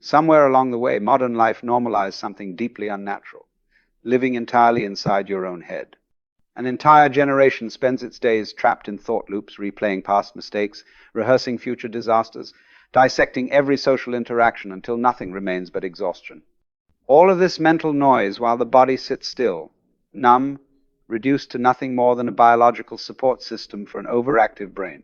Somewhere along the way, modern life normalized something deeply unnatural, living entirely inside your own head. An entire generation spends its days trapped in thought loops, replaying past mistakes, rehearsing future disasters, dissecting every social interaction until nothing remains but exhaustion. All of this mental noise while the body sits still, numb, reduced to nothing more than a biological support system for an overactive brain.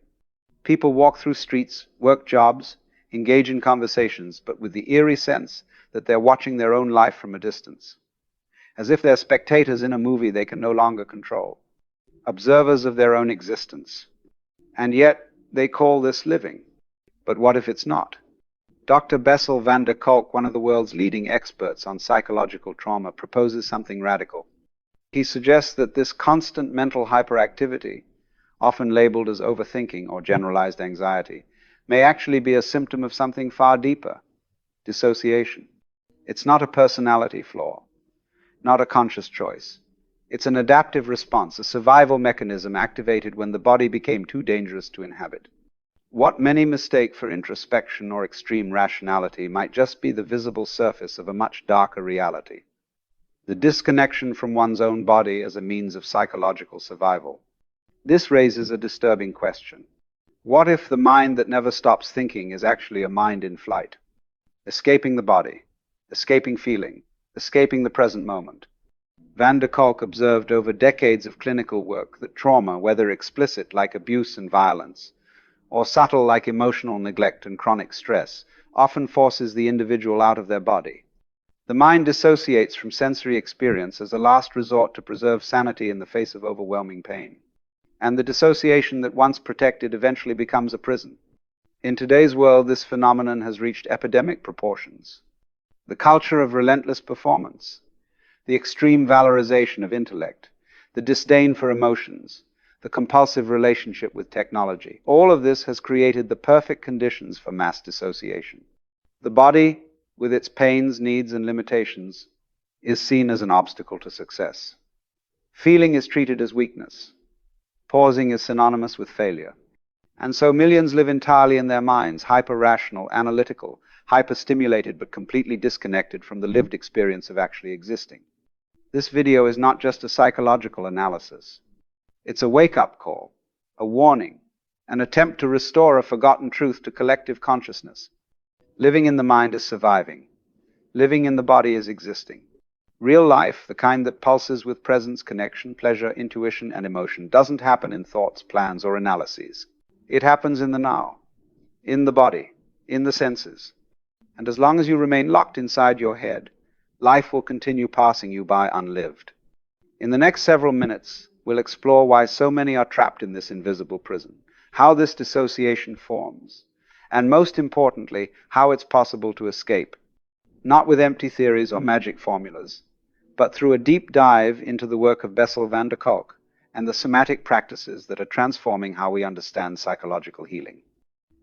People walk through streets, work jobs, engage in conversations, but with the eerie sense that they're watching their own life from a distance, as if they're spectators in a movie they can no longer control, observers of their own existence. And yet, they call this living. But what if it's not? Dr. Bessel van der Kolk, one of the world's leading experts on psychological trauma, proposes something radical. He suggests that this constant mental hyperactivity, often labeled as overthinking or generalized anxiety, may actually be a symptom of something far deeper: dissociation. It's not a personality flaw, not a conscious choice. It's an adaptive response, a survival mechanism activated when the body became too dangerous to inhabit. What many mistake for introspection or extreme rationality might just be the visible surface of a much darker reality: the disconnection from one's own body as a means of psychological survival. This raises a disturbing question. What if the mind that never stops thinking is actually a mind in flight, escaping the body, escaping feeling, escaping the present moment? Van der Kolk observed over decades of clinical work that trauma, whether explicit like abuse and violence, or subtle like emotional neglect and chronic stress, often forces the individual out of their body. The mind dissociates from sensory experience as a last resort to preserve sanity in the face of overwhelming pain. And the dissociation that once protected eventually becomes a prison. In today's world, this phenomenon has reached epidemic proportions. The culture of relentless performance, the extreme valorization of intellect, the disdain for emotions, the compulsive relationship with technology, all of this has created the perfect conditions for mass dissociation. The body, with its pains, needs, and limitations, is seen as an obstacle to success. Feeling is treated as weakness. Pausing is synonymous with failure. And so millions live entirely in their minds, hyper-rational, analytical, hyper-stimulated, but completely disconnected from the lived experience of actually existing. This video is not just a psychological analysis. It's a wake-up call, a warning, an attempt to restore a forgotten truth to collective consciousness. Living in the mind is surviving. Living in the body is existing. Real life, the kind that pulses with presence, connection, pleasure, intuition, and emotion, doesn't happen in thoughts, plans, or analyses. It happens in the now, in the body, in the senses. And as long as you remain locked inside your head, life will continue passing you by unlived. In the next several minutes, we'll explore why so many are trapped in this invisible prison, how this dissociation forms, and most importantly, how it's possible to escape, not with empty theories or magic formulas, but through a deep dive into the work of Bessel van der Kolk and the somatic practices that are transforming how we understand psychological healing.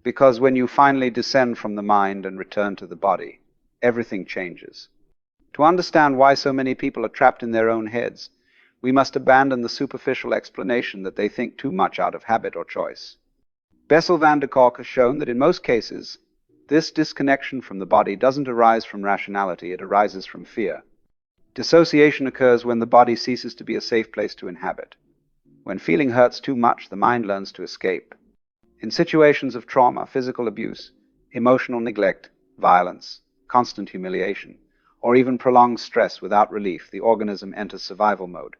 Because when you finally descend from the mind and return to the body, everything changes. To understand why so many people are trapped in their own heads, we must abandon the superficial explanation that they think too much out of habit or choice. Bessel van der Kolk has shown that in most cases, this disconnection from the body doesn't arise from rationality, it arises from fear. Dissociation occurs when the body ceases to be a safe place to inhabit. When feeling hurts too much, the mind learns to escape. In situations of trauma, physical abuse, emotional neglect, violence, constant humiliation, or even prolonged stress without relief, the organism enters survival mode.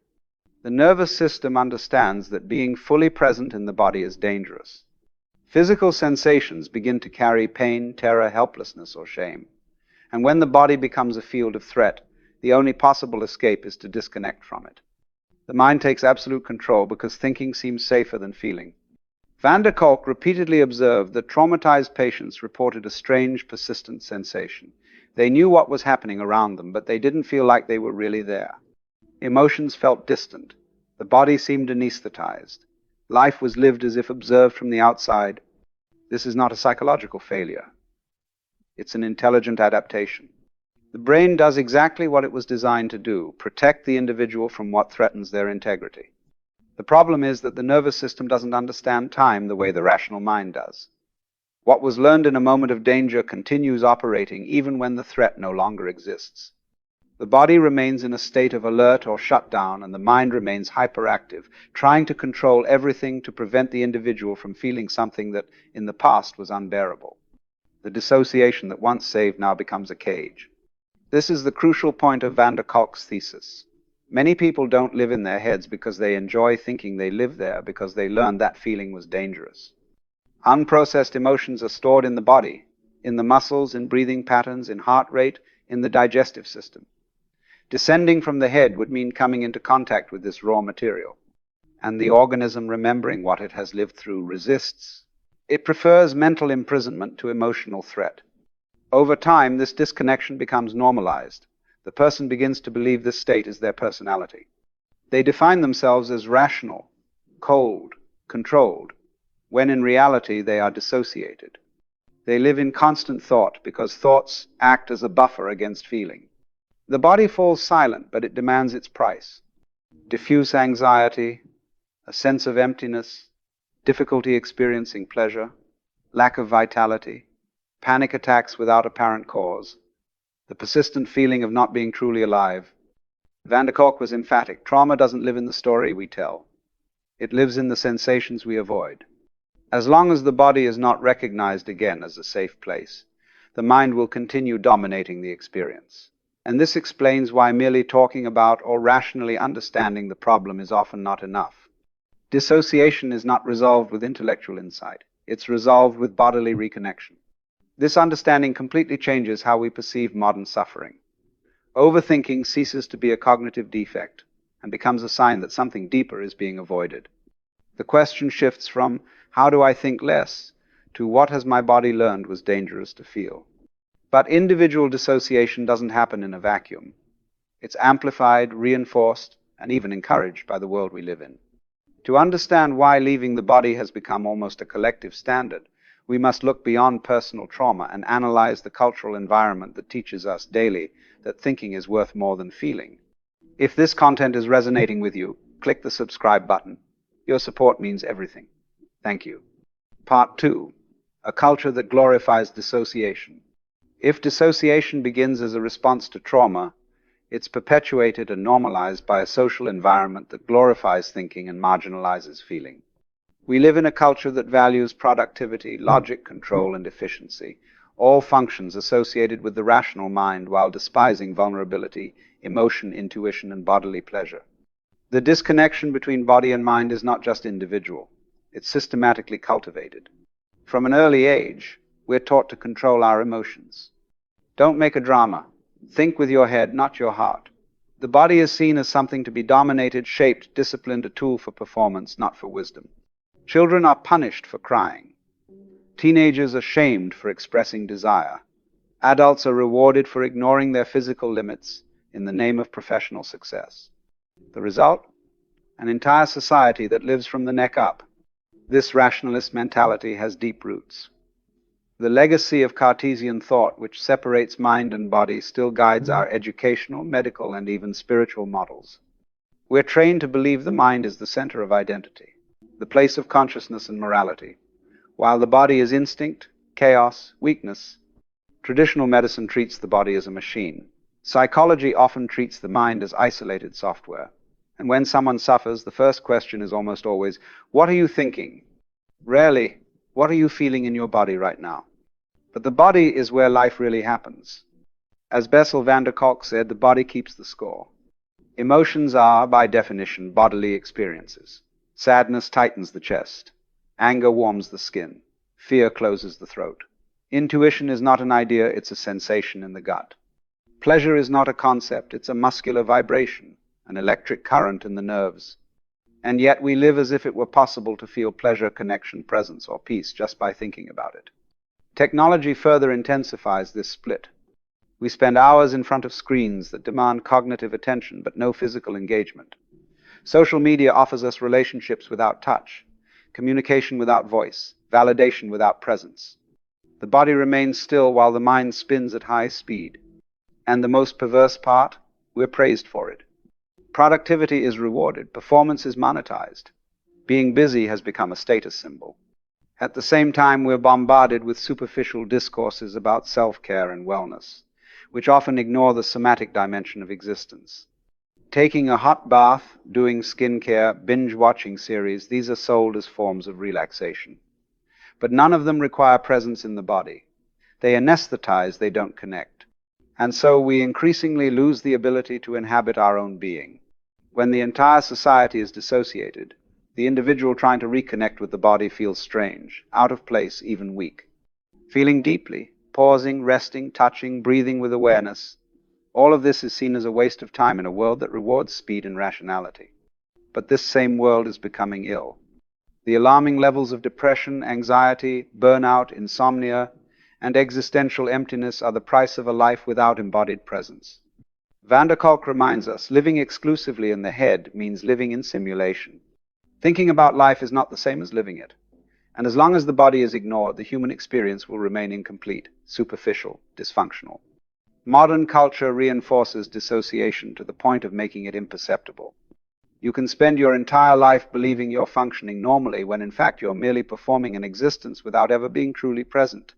The nervous system understands that being fully present in the body is dangerous. Physical sensations begin to carry pain, terror, helplessness, or shame. And when the body becomes a field of threat, the only possible escape is to disconnect from it. The mind takes absolute control because thinking seems safer than feeling. Van der Kolk repeatedly observed that traumatized patients reported a strange, persistent sensation. They knew what was happening around them, but they didn't feel like they were really there. Emotions felt distant. The body seemed anesthetized. Life was lived as if observed from the outside. This is not a psychological failure. It's an intelligent adaptation. The brain does exactly what it was designed to do: protect the individual from what threatens their integrity. The problem is that the nervous system doesn't understand time the way the rational mind does. What was learned in a moment of danger continues operating even when the threat no longer exists. The body remains in a state of alert or shutdown, and the mind remains hyperactive, trying to control everything to prevent the individual from feeling something that in the past was unbearable. The dissociation that once saved now becomes a cage. This is the crucial point of van der Kolk's thesis. Many people don't live in their heads because they enjoy thinking they live there, because they learned that feeling was dangerous. Unprocessed emotions are stored in the body, in the muscles, in breathing patterns, in heart rate, in the digestive system. Descending from the head would mean coming into contact with this raw material, and the organism, remembering what it has lived through, resists. It prefers mental imprisonment to emotional threat. Over time, this disconnection becomes normalized. The person begins to believe this state is their personality. They define themselves as rational, cold, controlled, when in reality they are dissociated. They live in constant thought because thoughts act as a buffer against feeling. The body falls silent, but it demands its price. Diffuse anxiety, a sense of emptiness, difficulty experiencing pleasure, lack of vitality, panic attacks without apparent cause, the persistent feeling of not being truly alive. Van der Kolk was emphatic. Trauma doesn't live in the story we tell. It lives in the sensations we avoid. As long as the body is not recognized again as a safe place, the mind will continue dominating the experience. And this explains why merely talking about or rationally understanding the problem is often not enough. Dissociation is not resolved with intellectual insight. It's resolved with bodily reconnection. This understanding completely changes how we perceive modern suffering. Overthinking ceases to be a cognitive defect and becomes a sign that something deeper is being avoided. The question shifts from, how do I think less, to what has my body learned was dangerous to feel? But individual dissociation doesn't happen in a vacuum. It's amplified, reinforced, and even encouraged by the world we live in. To understand why leaving the body has become almost a collective standard, we must look beyond personal trauma and analyze the cultural environment that teaches us daily that thinking is worth more than feeling. If this content is resonating with you, click the subscribe button. Your support means everything. Thank you. Part 2. A culture that glorifies dissociation. If dissociation begins as a response to trauma, it's perpetuated and normalized by a social environment that glorifies thinking and marginalizes feeling. We live in a culture that values productivity, logic, control, and efficiency, all functions associated with the rational mind, while despising vulnerability, emotion, intuition, and bodily pleasure. The disconnection between body and mind is not just individual. It's systematically cultivated. From an early age, we're taught to control our emotions. Don't make a drama. Think with your head, not your heart. The body is seen as something to be dominated, shaped, disciplined, a tool for performance, not for wisdom. Children are punished for crying. Teenagers are shamed for expressing desire. Adults are rewarded for ignoring their physical limits in the name of professional success. The result? An entire society that lives from the neck up. This rationalist mentality has deep roots. The legacy of Cartesian thought, which separates mind and body, still guides our educational, medical, and even spiritual models. We're trained to believe the mind is the center of identity, the place of consciousness and morality, while the body is instinct, chaos, weakness. Traditional medicine treats the body as a machine. Psychology often treats the mind as isolated software. And when someone suffers, the first question is almost always, what are you thinking? Rarely, what are you feeling in your body right now? But the body is where life really happens. As Bessel van der Kolk said, the body keeps the score. Emotions are, by definition, bodily experiences. Sadness tightens the chest. Anger warms the skin. Fear closes the throat. Intuition is not an idea, it's a sensation in the gut. Pleasure is not a concept, it's a muscular vibration, an electric current in the nerves. And yet we live as if it were possible to feel pleasure, connection, presence, or peace just by thinking about it. Technology further intensifies this split. We spend hours in front of screens that demand cognitive attention but no physical engagement. Social media offers us relationships without touch, communication without voice, validation without presence. The body remains still while the mind spins at high speed. And the most perverse part, we're praised for it. Productivity is rewarded, performance is monetized. Being busy has become a status symbol. At the same time, we're bombarded with superficial discourses about self-care and wellness, which often ignore the somatic dimension of existence. Taking a hot bath, doing skincare, binge-watching series, these are sold as forms of relaxation. But none of them require presence in the body. They anesthetize, they don't connect. And so we increasingly lose the ability to inhabit our own being. When the entire society is dissociated, the individual trying to reconnect with the body feels strange, out of place, even weak. Feeling deeply, pausing, resting, touching, breathing with awareness, all of this is seen as a waste of time in a world that rewards speed and rationality. But this same world is becoming ill. The alarming levels of depression, anxiety, burnout, insomnia, and existential emptiness are the price of a life without embodied presence. Van der Kolk reminds us, living exclusively in the head means living in simulation. Thinking about life is not the same as living it. And as long as the body is ignored, the human experience will remain incomplete, superficial, dysfunctional. Modern culture reinforces dissociation to the point of making it imperceptible. You can spend your entire life believing you're functioning normally when in fact you're merely performing an existence without ever being truly present.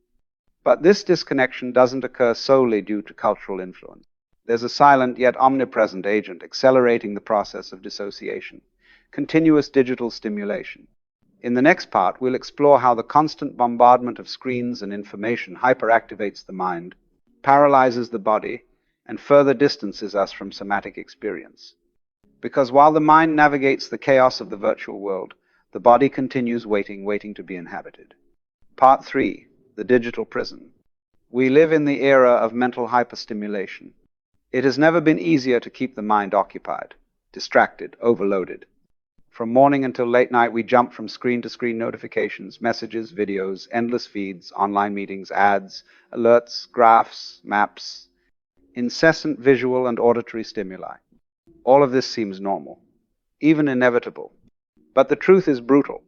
But this disconnection doesn't occur solely due to cultural influence. There's a silent yet omnipresent agent accelerating the process of dissociation: continuous digital stimulation. In the next part, we'll explore how the constant bombardment of screens and information hyperactivates the mind, paralyzes the body, and further distances us from somatic experience. Because while the mind navigates the chaos of the virtual world, the body continues waiting to be inhabited. Part 3. The Digital Prison. We live in the era of mental hyperstimulation. It has never been easier to keep the mind occupied, distracted, overloaded. From morning until late night, we jump from screen to screen notifications, messages, videos, endless feeds, online meetings, ads, alerts, graphs, maps, incessant visual and auditory stimuli. All of this seems normal, even inevitable. But the truth is brutal.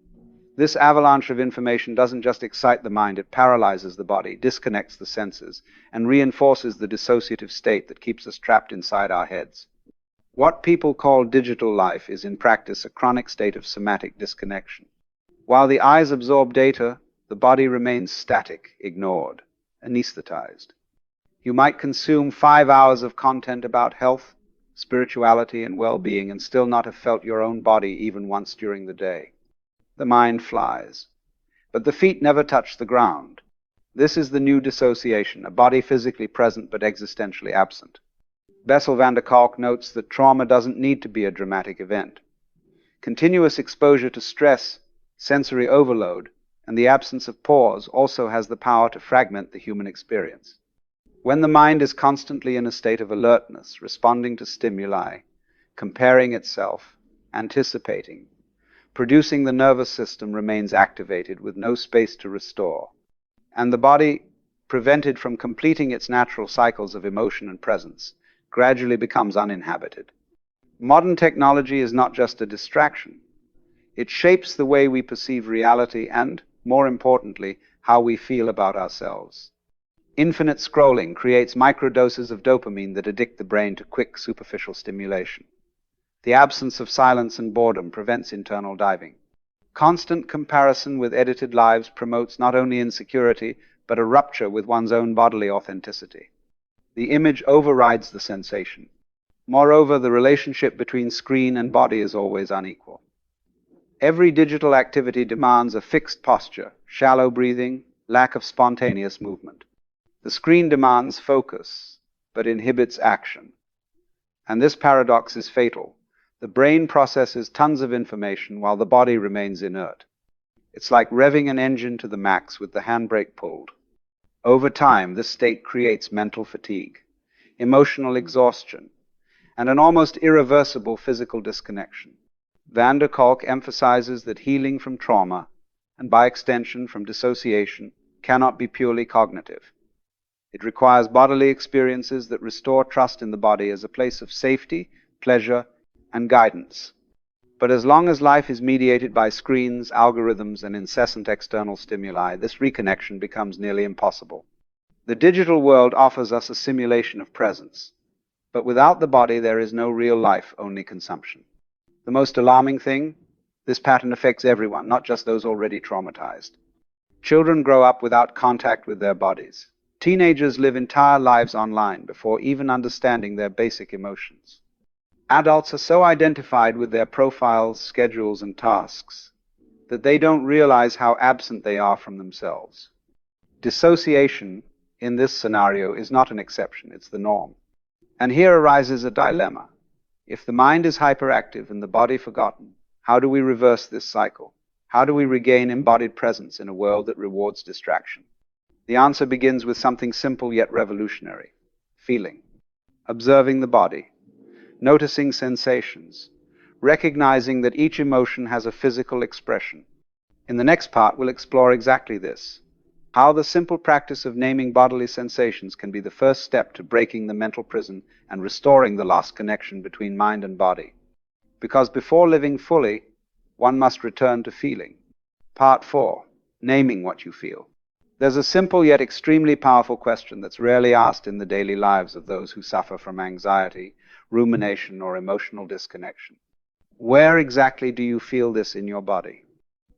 This avalanche of information doesn't just excite the mind, it paralyzes the body, disconnects the senses, and reinforces the dissociative state that keeps us trapped inside our heads. What people call digital life is in practice a chronic state of somatic disconnection. While the eyes absorb data, the body remains static, ignored, anesthetized. You might consume 5 hours of content about health, spirituality, and well-being and still not have felt your own body even once during the day. The mind flies, but the feet never touch the ground. This is the new dissociation, a body physically present but existentially absent. Bessel van der Kolk notes that trauma doesn't need to be a dramatic event. Continuous exposure to stress, sensory overload, and the absence of pause also has the power to fragment the human experience. When the mind is constantly in a state of alertness, responding to stimuli, comparing itself, anticipating, producing, the nervous system remains activated with no space to restore, and the body, prevented from completing its natural cycles of emotion and presence, gradually becomes uninhabited. Modern technology is not just a distraction. It shapes the way we perceive reality and, more importantly, how we feel about ourselves. Infinite scrolling creates microdoses of dopamine that addict the brain to quick, superficial stimulation. The absence of silence and boredom prevents internal diving. Constant comparison with edited lives promotes not only insecurity, but a rupture with one's own bodily authenticity. The image overrides the sensation. Moreover, the relationship between screen and body is always unequal. Every digital activity demands a fixed posture, shallow breathing, lack of spontaneous movement. The screen demands focus, but inhibits action. And this paradox is fatal. The brain processes tons of information while the body remains inert. It's like revving an engine to the max with the handbrake pulled. Over time, this state creates mental fatigue, emotional exhaustion, and an almost irreversible physical disconnection. Van der Kolk emphasizes that healing from trauma, and by extension from dissociation, cannot be purely cognitive. It requires bodily experiences that restore trust in the body as a place of safety, pleasure, and guidance. But as long as life is mediated by screens, algorithms, and incessant external stimuli, this reconnection becomes nearly impossible. The digital world offers us a simulation of presence, but without the body there is no real life, only consumption. The most alarming thing, this pattern affects everyone, not just those already traumatized. Children grow up without contact with their bodies. Teenagers live entire lives online before even understanding their basic emotions. Adults are so identified with their profiles, schedules, and tasks that they don't realize how absent they are from themselves. Dissociation, in this scenario, is not an exception, it's the norm. And here arises a dilemma. If the mind is hyperactive and the body forgotten, how do we reverse this cycle? How do we regain embodied presence in a world that rewards distraction? The answer begins with something simple yet revolutionary: feeling. Observing the body, noticing sensations, recognizing that each emotion has a physical expression. In the next part, we'll explore exactly this: how the simple practice of naming bodily sensations can be the first step to breaking the mental prison and restoring the lost connection between mind and body. Because before living fully, one must return to feeling. Part 4. Naming what you feel. There's a simple yet extremely powerful question that's rarely asked in the daily lives of those who suffer from anxiety, rumination, or emotional disconnection. Where exactly do you feel this in your body?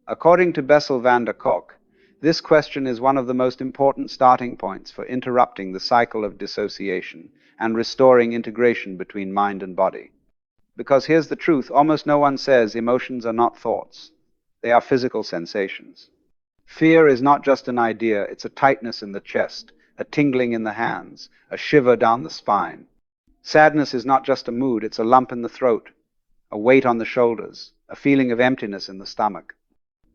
According to Bessel van der Kolk, this question is one of the most important starting points for interrupting the cycle of dissociation and restoring integration between mind and body. Because here's the truth: almost no one says emotions are not thoughts. They are physical sensations. Fear is not just an idea, it's a tightness in the chest, a tingling in the hands, a shiver down the spine. Sadness is not just a mood, it's a lump in the throat, a weight on the shoulders, a feeling of emptiness in the stomach.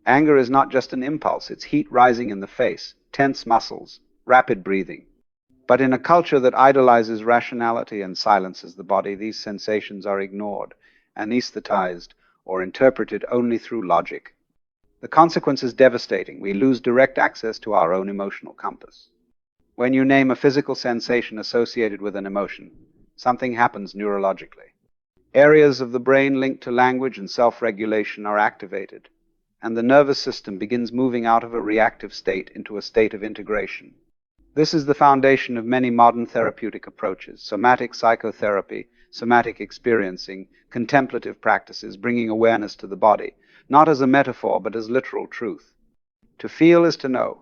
Anger is not just an impulse, it's heat rising in the face, tense muscles, rapid breathing. But in a culture that idolizes rationality and silences the body, these sensations are ignored, anesthetized, or interpreted only through logic. The consequence is devastating. We lose direct access to our own emotional compass. When you name a physical sensation associated with an emotion, something happens neurologically. Areas of the brain linked to language and self-regulation are activated, and the nervous system begins moving out of a reactive state into a state of integration. This is the foundation of many modern therapeutic approaches: somatic psychotherapy, somatic experiencing, contemplative practices, bringing awareness to the body, not as a metaphor but as literal truth. To feel is to know.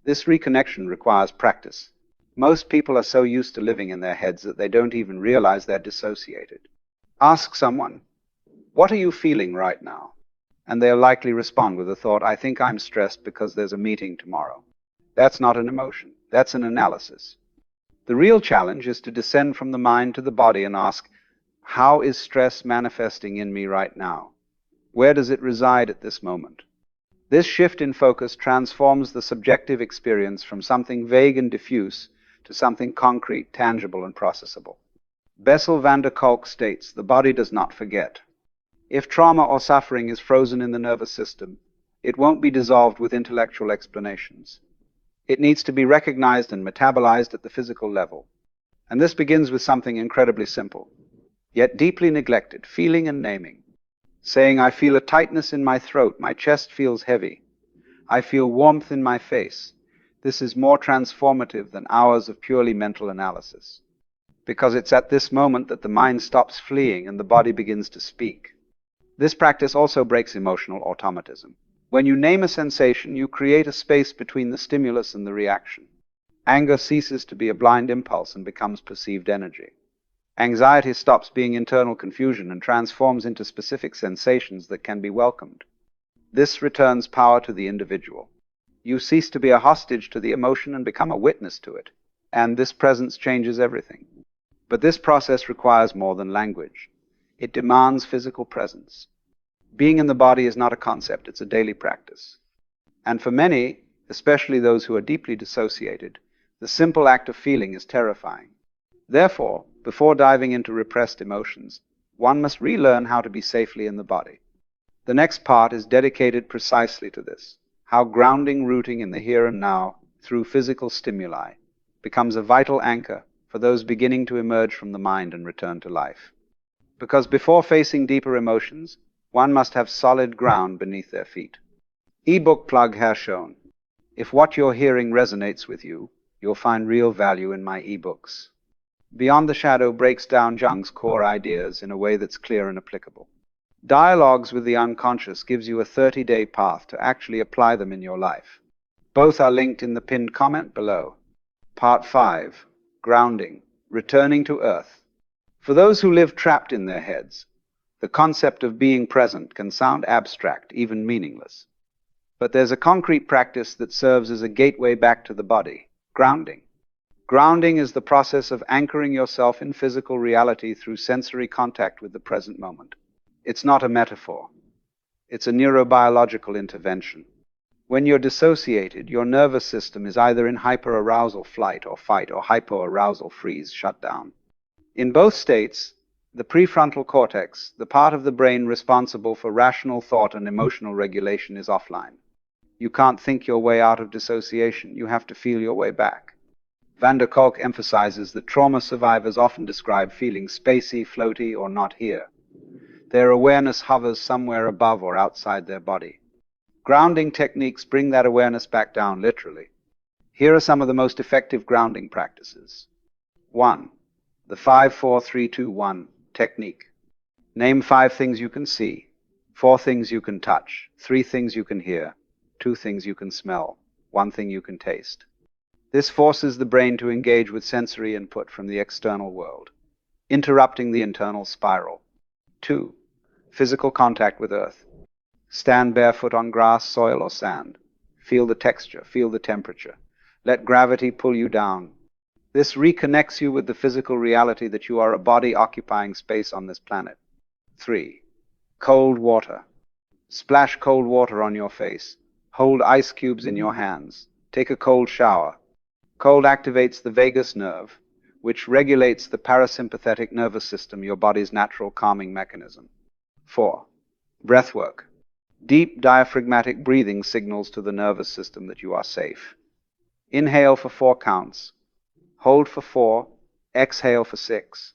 This reconnection requires practice. Most people are so used to living in their heads that they don't even realize they're dissociated. Ask someone, "What are you feeling right now?" And they'll likely respond with the thought, "I think I'm stressed because there's a meeting tomorrow." That's not an emotion. That's an analysis. The real challenge is to descend from the mind to the body and ask, how is stress manifesting in me right now? Where does it reside at this moment? This shift in focus transforms the subjective experience from something vague and diffuse to something concrete, tangible, and processable. Bessel van der Kolk states, the body does not forget. If trauma or suffering is frozen in the nervous system, it won't be dissolved with intellectual explanations. It needs to be recognized and metabolized at the physical level. And this begins with something incredibly simple, yet deeply neglected: feeling and naming. Saying, "I feel a tightness in my throat, my chest feels heavy. I feel warmth in my face." This is more transformative than hours of purely mental analysis, because it's at this moment that the mind stops fleeing and the body begins to speak. This practice also breaks emotional automatism. When you name a sensation, you create a space between the stimulus and the reaction. Anger ceases to be a blind impulse and becomes perceived energy. Anxiety stops being internal confusion and transforms into specific sensations that can be welcomed. This returns power to the individual. You cease to be a hostage to the emotion and become a witness to it. And this presence changes everything. But this process requires more than language. It demands physical presence. Being in the body is not a concept, it's a daily practice. And for many, especially those who are deeply dissociated, the simple act of feeling is terrifying. Therefore, before diving into repressed emotions, one must relearn how to be safely in the body. The next part is dedicated precisely to this: how grounding, rooting in the here and now through physical stimuli becomes a vital anchor for those beginning to emerge from the mind and return to life. Because before facing deeper emotions, one must have solid ground beneath their feet. Ebook plug here shown. If what you're hearing resonates with you, you'll find real value in my ebooks. Beyond the Shadow breaks down Jung's core ideas in a way that's clear and applicable. Dialogues with the Unconscious gives you a 30-day path to actually apply them in your life. Both are linked in the pinned comment below. Part 5. Grounding. Returning to Earth. For those who live trapped in their heads, the concept of being present can sound abstract, even meaningless. But there's a concrete practice that serves as a gateway back to the body: grounding. Grounding is the process of anchoring yourself in physical reality through sensory contact with the present moment. It's not a metaphor. It's a neurobiological intervention. When you're dissociated, your nervous system is either in hyperarousal flight or fight or hypoarousal freeze shutdown. In both states, the prefrontal cortex, the part of the brain responsible for rational thought and emotional regulation, is offline. You can't think your way out of dissociation. You have to feel your way back. Kolk emphasizes that trauma survivors often describe feeling spacey, floaty, or not here. Their awareness hovers somewhere above or outside their body. Grounding techniques bring that awareness back down, literally. Here are some of the most effective grounding practices. 1. The 5-4-3-2-1 technique. Name 5 things you can see, 4 things you can touch, 3 things you can hear, 2 things you can smell, 1 thing you can taste. This forces the brain to engage with sensory input from the external world, interrupting the internal spiral. 2. Physical contact with earth. Stand barefoot on grass, soil, or sand. Feel the texture, feel the temperature. Let gravity pull you down. This reconnects you with the physical reality that you are a body occupying space on this planet. 3. Cold water. Splash cold water on your face. Hold ice cubes in your hands. Take a cold shower. Cold activates the vagus nerve, which regulates the parasympathetic nervous system, your body's natural calming mechanism. 4. Breathwork. Deep diaphragmatic breathing signals to the nervous system that you are safe. Inhale for 4 counts. Hold for 4. Exhale for 6.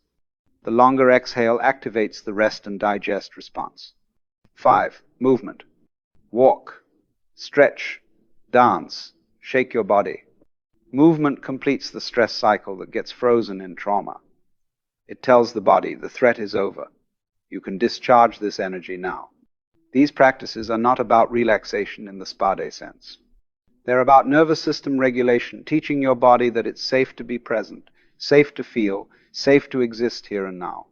The longer exhale activates the rest and digest response. 5. Movement. Walk. Stretch. Dance. Shake your body. Movement completes the stress cycle that gets frozen in trauma. It tells the body the threat is over. You can discharge this energy now. These practices are not about relaxation in the spa day sense. They're about nervous system regulation, teaching your body that it's safe to be present, safe to feel, safe to exist here and now.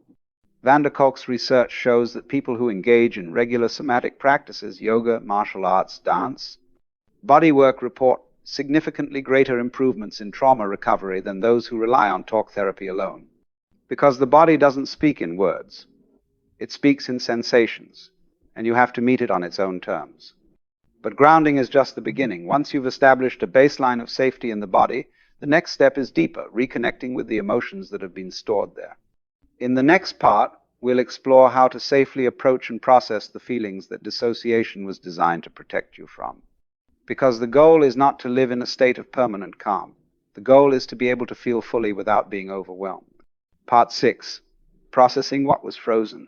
Kolk's research shows that people who engage in regular somatic practices, yoga, martial arts, dance, bodywork, report significantly greater improvements in trauma recovery than those who rely on talk therapy alone. Because the body doesn't speak in words. It speaks in sensations, and you have to meet it on its own terms. But grounding is just the beginning. Once you've established a baseline of safety in the body, the next step is deeper, reconnecting with the emotions that have been stored there. In the next part, we'll explore how to safely approach and process the feelings that dissociation was designed to protect you from. Because the goal is not to live in a state of permanent calm. The goal is to be able to feel fully without being overwhelmed. Part 6. Processing what was frozen.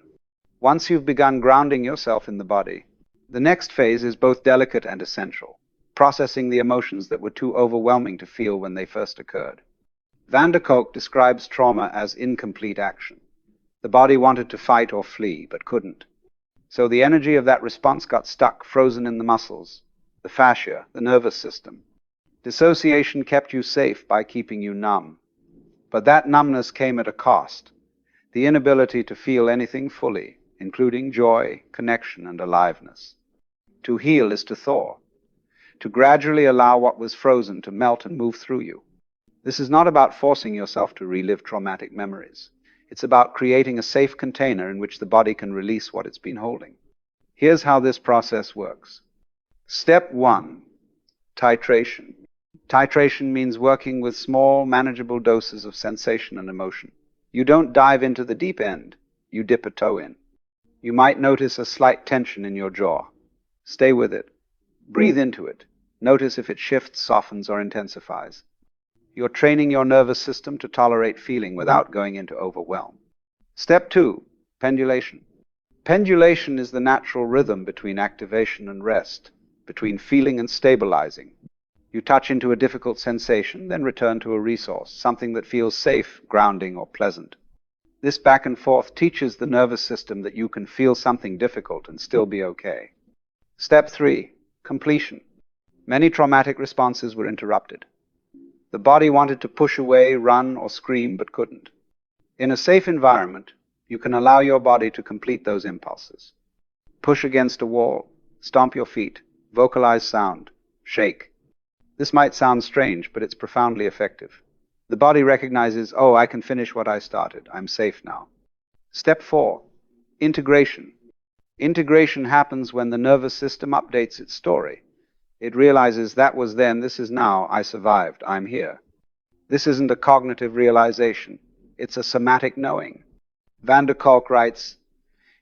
Once you've begun grounding yourself in the body, the next phase is both delicate and essential, processing the emotions that were too overwhelming to feel when they first occurred. Kolk describes trauma as incomplete action. The body wanted to fight or flee, but couldn't. So the energy of that response got stuck, frozen in the muscles, the fascia, the nervous system. Dissociation kept you safe by keeping you numb. But that numbness came at a cost: the inability to feel anything fully, including joy, connection, and aliveness. To heal is to thaw, to gradually allow what was frozen to melt and move through you. This is not about forcing yourself to relive traumatic memories. It's about creating a safe container in which the body can release what it's been holding. Here's how this process works. Step 1. Titration. Titration means working with small, manageable doses of sensation and emotion. You don't dive into the deep end. You dip a toe in. You might notice a slight tension in your jaw. Stay with it. Breathe into it. Notice if it shifts, softens, or intensifies. You're training your nervous system to tolerate feeling without going into overwhelm. Step 2. Pendulation. Pendulation is the natural rhythm between activation and rest, between feeling and stabilizing. You touch into a difficult sensation, then return to a resource, something that feels safe, grounding, or pleasant. This back and forth teaches the nervous system that you can feel something difficult and still be okay. Step 3. Completion. Many traumatic responses were interrupted. The body wanted to push away, run, or scream, but couldn't. In a safe environment, you can allow your body to complete those impulses. Push against a wall, stomp your feet, vocalize sound, shake. This might sound strange, but it's profoundly effective. The body recognizes, oh, I can finish what I started. I'm safe now. Step 4. Integration. Integration happens when the nervous system updates its story. It realizes that was then, this is now, I survived, I'm here. This isn't a cognitive realization. It's a somatic knowing. Kolk writes,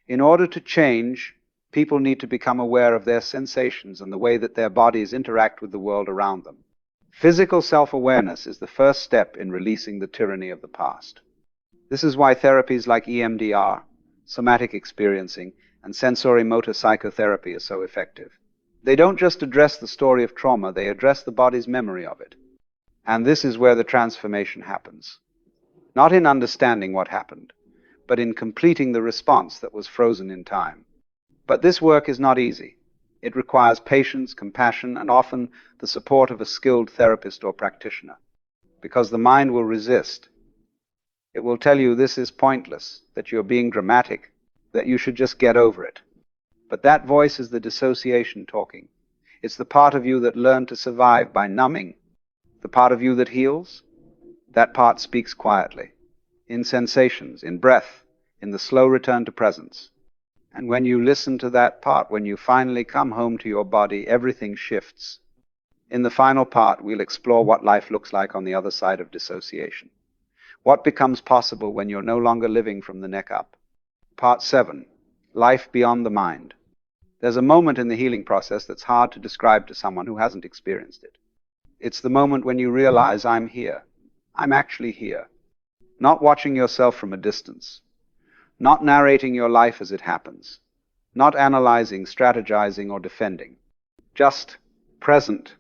in order to change, people need to become aware of their sensations and the way that their bodies interact with the world around them. Physical self-awareness is the first step in releasing the tyranny of the past. This is why therapies like EMDR, somatic experiencing, and sensory-motor psychotherapy are so effective. They don't just address the story of trauma, they address the body's memory of it. And this is where the transformation happens. Not in understanding what happened, but in completing the response that was frozen in time. But this work is not easy. It requires patience, compassion, and often the support of a skilled therapist or practitioner, because the mind will resist. It will tell you this is pointless, that you're being dramatic, that you should just get over it. But that voice is the dissociation talking. It's the part of you that learned to survive by numbing. The part of you that heals, that part speaks quietly, in sensations, in breath, in the slow return to presence. And when you listen to that part, when you finally come home to your body, everything shifts. In the final part, we'll explore what life looks like on the other side of dissociation. What becomes possible when you're no longer living from the neck up. Part 7. Life beyond the mind. There's a moment in the healing process that's hard to describe to someone who hasn't experienced it. It's the moment when you realize, I'm here. I'm actually here. Not watching yourself from a distance. Not narrating your life as it happens. Not analyzing, strategizing, or defending. Just present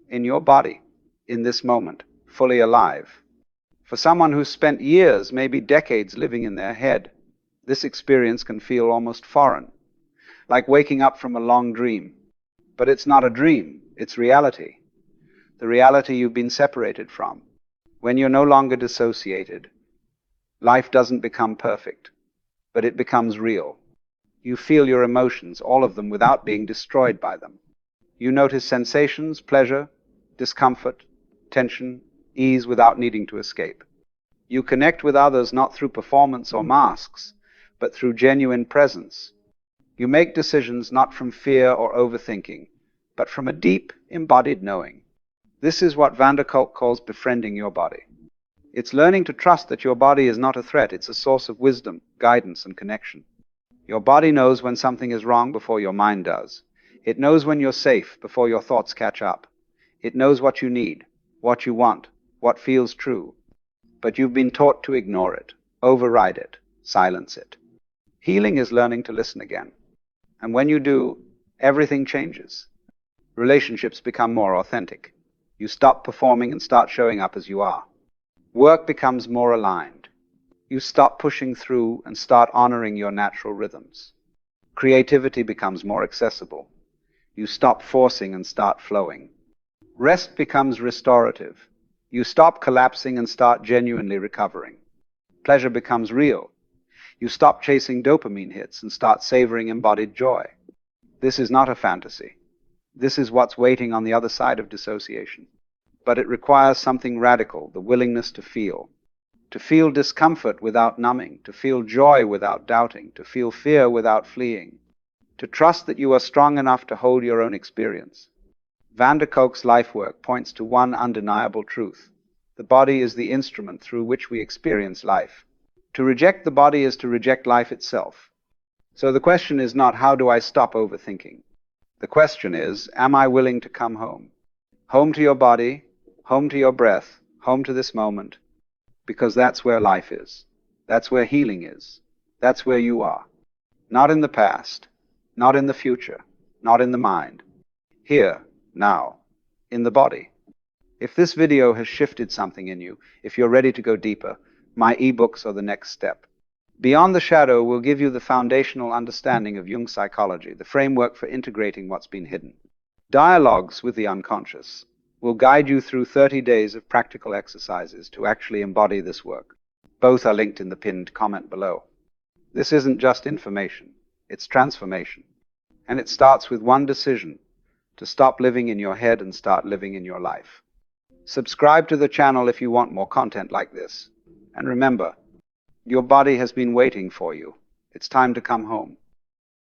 in your body, in this moment, fully alive. For someone who's spent years, maybe decades, living in their head, this experience can feel almost foreign, like waking up from a long dream. But it's not a dream, it's reality. The reality you've been separated from. When you're no longer dissociated, life doesn't become perfect, but it becomes real. You feel your emotions, all of them, without being destroyed by them. You notice sensations, pleasure, discomfort, tension, ease without needing to escape. You connect with others not through performance or masks, but through genuine presence. You make decisions not from fear or overthinking, but from a deep, embodied knowing. This is what Kolk calls befriending your body. It's learning to trust that your body is not a threat, it's a source of wisdom, guidance, and connection. Your body knows when something is wrong before your mind does. It knows when you're safe before your thoughts catch up. It knows what you need, what you want, what feels true. But you've been taught to ignore it, override it, silence it. Healing is learning to listen again. And when you do, everything changes. Relationships become more authentic. You stop performing and start showing up as you are. Work becomes more aligned. You stop pushing through and start honoring your natural rhythms. Creativity becomes more accessible. You stop forcing and start flowing. Rest becomes restorative. You stop collapsing and start genuinely recovering. Pleasure becomes real. You stop chasing dopamine hits and start savoring embodied joy. This is not a fantasy. This is what's waiting on the other side of dissociation. But it requires something radical, the willingness to feel. To feel discomfort without numbing, to feel joy without doubting, to feel fear without fleeing. To trust that you are strong enough to hold your own experience. Kolk's life work points to one undeniable truth. The body is the instrument through which we experience life. To reject the body is to reject life itself. So the question is not, how do I stop overthinking? The question is, am I willing to come home? Home to your body, home to your breath, home to this moment, because that's where life is. That's where healing is. That's where you are. Not in the past, not in the future, not in the mind. Here, now, in the body. If this video has shifted something in you, if you're ready to go deeper, my ebooks are the next step. Beyond the Shadow will give you the foundational understanding of Jung's psychology, the framework for integrating what's been hidden. Dialogues with the Unconscious will guide you through 30 days of practical exercises to actually embody this work. Both are linked in the pinned comment below. This isn't just information, it's transformation. And it starts with one decision: to stop living in your head and start living in your life. Subscribe to the channel if you want more content like this. And remember, your body has been waiting for you. It's time to come home.